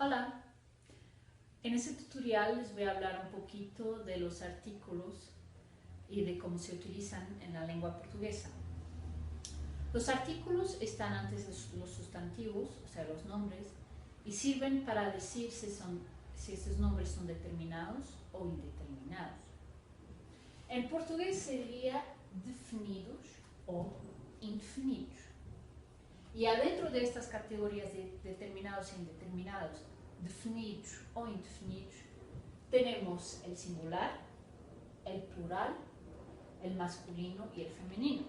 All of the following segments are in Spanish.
Hola, en este tutorial les voy a hablar un poquito de los artículos y de cómo se utilizan en la lengua portuguesa. Los artículos están antes de los sustantivos, o sea, los nombres, y sirven para decir si esos nombres son determinados o indeterminados. En portugués sería definidos o indefinidos. Y adentro de estas categorías de determinados e indeterminados, definidos o indefinidos, tenemos el singular, el plural, el masculino y el femenino.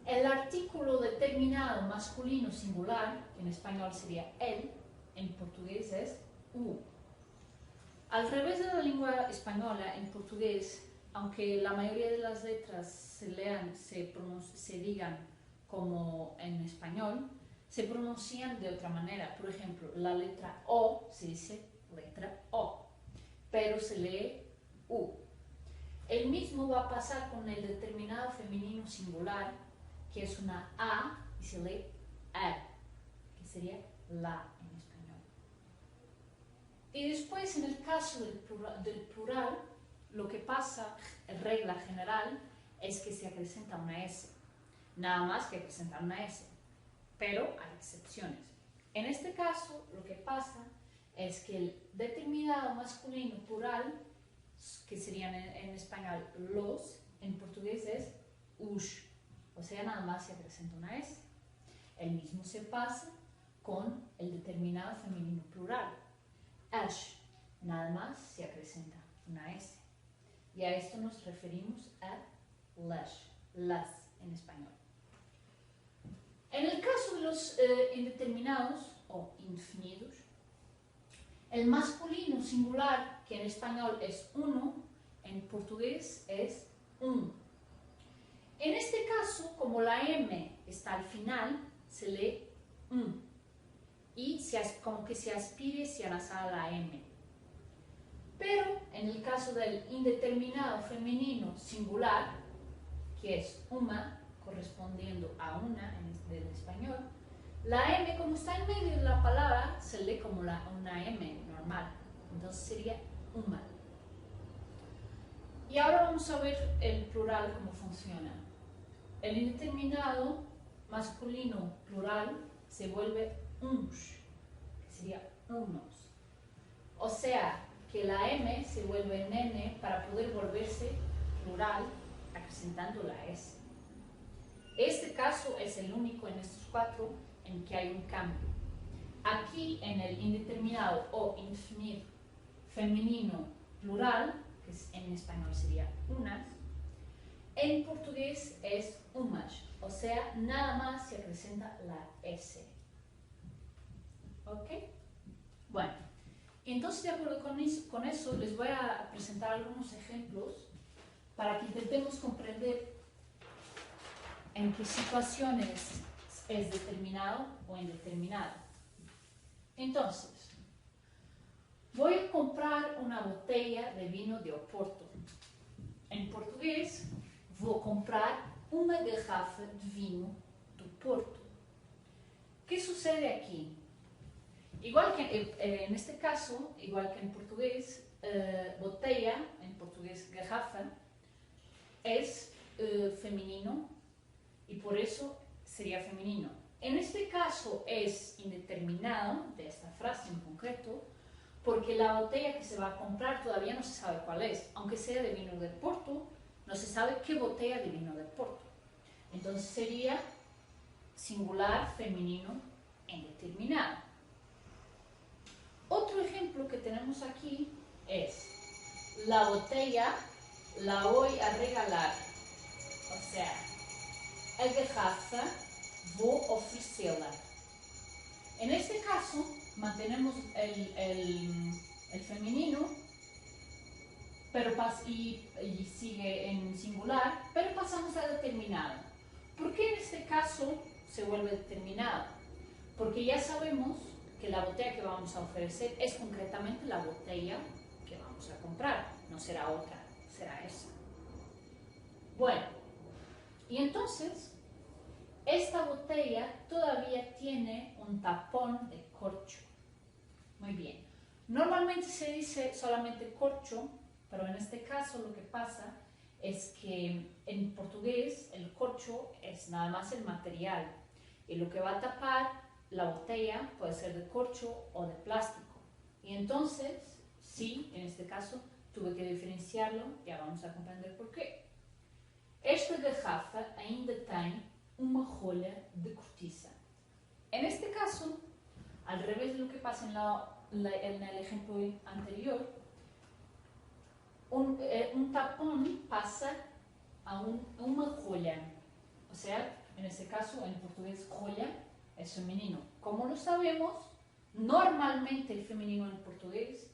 El artículo determinado masculino singular, que en español sería el, en portugués es u. Al revés de la lengua española, en portugués, aunque la mayoría de las letras se digan como en español, se pronuncian de otra manera. Por ejemplo, la letra O se dice letra O, pero se lee U. El mismo va a pasar con el determinado femenino singular, que es una A y se lee A, que sería la en español. Y después, en el caso del plural, lo que pasa, regla general, es que se acrecenta una S. Nada más que acrecentar una S, pero hay excepciones. En este caso, lo que pasa es que el determinado masculino plural, que serían en español los, en portugués es os, o sea, nada más se acrecenta una S. El mismo se pasa con el determinado femenino plural, as, nada más se acrecenta una S. Y a esto nos referimos a las en español. En el caso de los indeterminados o indefinidos, el masculino singular, que en español es uno, en portugués es un. En este caso, como la M está al final, se lee un. Y como que se aspire hacia la M. Pero en el caso del indeterminado femenino singular, que es uma, correspondiendo a una en español, la M, como está en medio de la palabra, se lee como una M normal. Entonces sería uma. Y ahora vamos a ver el plural, cómo funciona. El indeterminado masculino plural se vuelve uns, que sería unos. O sea, que la M se vuelve en N para poder volverse plural, acrecentando la S. Este caso es el único en estos cuatro en que hay un cambio. Aquí en el indeterminado o indefinido femenino plural, que en español sería unas, en portugués es umas, o sea, nada más se acrecenta la S. ¿Ok? Bueno, entonces de acuerdo con eso les voy a presentar algunos ejemplos para que intentemos comprender en qué situaciones es determinado o indeterminado. Entonces, voy a comprar una botella de vino de Oporto. En portugués, vou comprar uma garrafa de vinho do Porto. ¿Qué sucede aquí? Igual que en este caso, igual que en portugués, botella, en portugués garrafa, es femenino, y por eso sería femenino. En este caso es indeterminado, de esta frase en concreto, porque la botella que se va a comprar todavía no se sabe cuál es. Aunque sea de vino del Porto, no se sabe qué botella de vino del Porto. Entonces sería singular, femenino, indeterminado. Otro ejemplo que tenemos aquí es: la botella la voy a regalar. O sea, a garrafa vou oferecê-la. En este caso, mantenemos el femenino pero y sigue en singular, pero pasamos a determinado. ¿Por qué en este caso se vuelve determinado? Porque ya sabemos que la botella que vamos a ofrecer es concretamente la botella que vamos a comprar, no será otra, será esa. Bueno, y entonces esta botella todavía tiene un tapón de corcho. Muy bien. Normalmente se dice solamente corcho, pero en este caso lo que pasa es que en portugués el corcho es nada más el material y lo que va a tapar la botella puede ser de corcho o de plástico. Y entonces, sí, en este caso tuve que diferenciarlo, ya vamos a comprender por qué. Esta garrafa ainda tem uma rolha de cortiça. En este caso, al revés de lo que pasa en el ejemplo anterior, un tapón pasa a una joya. O sea, en este caso, en portugués, joya es femenino. Como lo sabemos, normalmente el femenino en portugués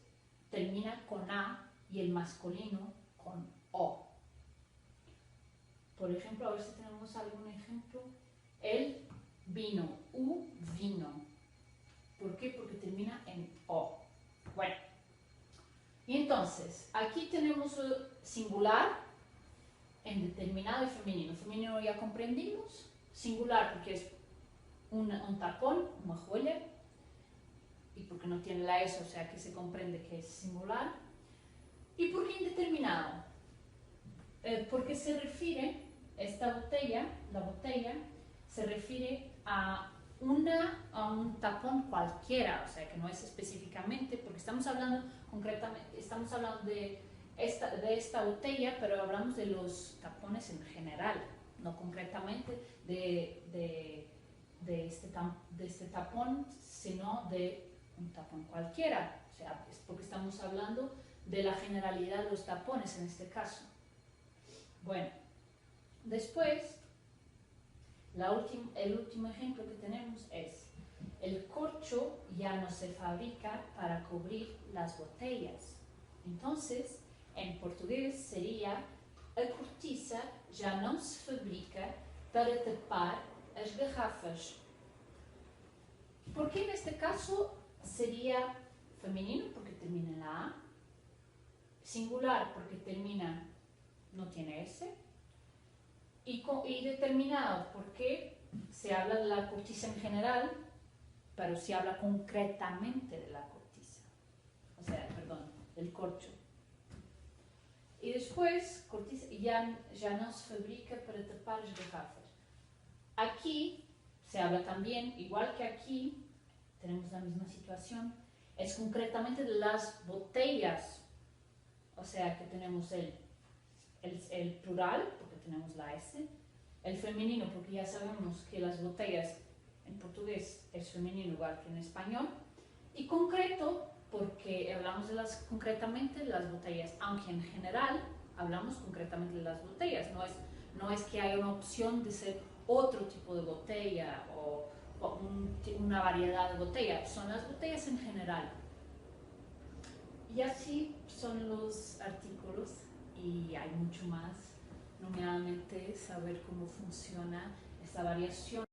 termina con A y el masculino con O. Por ejemplo, a ver si tenemos algún ejemplo. El vino, u vino. ¿Por qué? Porque termina en O. Bueno, y entonces, aquí tenemos singular en determinado y femenino. Femenino ya comprendimos. Singular porque es un tapón, una joya, y porque no tiene la S, o sea que se comprende que es singular. ¿Y por qué indeterminado? Porque se refiere, esta botella, la botella, se refiere a un tapón cualquiera, o sea que no es específicamente, porque estamos hablando concretamente, estamos hablando de esta botella, pero hablamos de los tapones en general, no concretamente de este tapón, sino de un tapón cualquiera, o sea, es porque estamos hablando de la generalidad de los tapones en este caso. Bueno, después, el último ejemplo que tenemos es: el corcho ya no se fabrica para cubrir las botellas. Entonces, en portugués sería: a cortiça já não se fabrica para tapar as garrafas. ¿Por qué en este caso sería femenino? Porque termina en la A. Singular porque termina, no tiene S. Y determinado porque se habla de la cortiza en general, pero se habla concretamente de la cortiza. O sea, perdón, del corcho. Y después, cortiza ya no se fabrica para tapar las garrafas. Aquí se habla también, igual que aquí, tenemos la misma situación, es concretamente de las botellas. O sea que tenemos el plural, porque tenemos la S, el femenino, porque ya sabemos que las botellas en portugués es femenino igual que en español, y concreto, porque hablamos concretamente de las botellas, aunque en general hablamos concretamente de las botellas, no es que haya una opción de ser otro tipo de botella o una variedad de botellas, son las botellas en general. Y así son los artículos y hay mucho más, nuevamente saber cómo funciona esta variación.